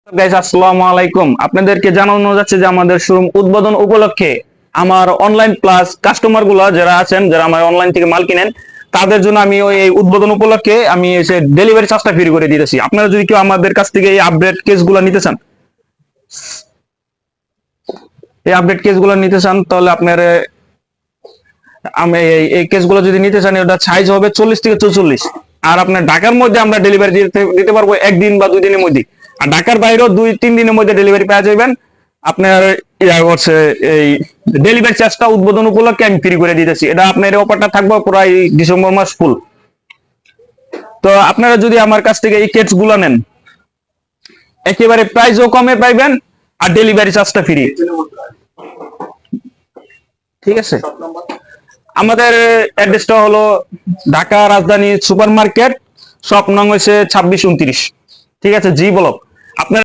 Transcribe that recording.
Guys, আসসালামু আলাইকুম। আপনাদেরকে জানানো যাচ্ছে যে আমাদের শোরুম উদ্বোধন উপলক্ষে আমার অনলাইন প্লাস কাস্টমার গুলো যারা আছেন, যারা আমার অনলাইন থেকে মাল কিনেন, তাদের জন্য আমি ওই এই উদ্বোধন উপলক্ষে আমি এসে ডেলিভারি চার্জটা ফ্রি করে দিতেছি। আপনারা যদি কেউ আমাদের কাছ থেকে এই আপডেট কেসগুলো নিতে চান, তাহলে আপনার আমি এই কেসগুলো যদি নিতে চান, ওটা সাইজ হবে 40 থেকে 44। আর আপনার ঢাকার মধ্যে আমরা ডেলিভারি দিতে পারবো একদিন বা 2 দিনের মধ্যে। আর ঢাকার বাইরেও 2-3 দিনের মধ্যে ডেলিভারি পাওয়া যাবেন। আপনার হচ্ছে এই ডেলিভারি চার্জটা উদ্বোধন উপলক্ষে আমি ফ্রি করে দিতেছি। এটা আপনার এই অফারটা থাকবে প্রায় ডিসেম্বর মাস ফুল। তো আপনারা যদি আমার কাছ থেকে এই কেটস গুলো নেন, একেবারে প্রাইসও কমে পাইবেন আর ডেলিভারি চার্জটা ফ্রি। ঠিক আছে, আমাদের অ্যাড্রেসটা হলো ঢাকা রাজধানী সুপার মার্কেট, শপ নং হচ্ছে 26-29। ঠিক আছে, জি ব্লক। আপনার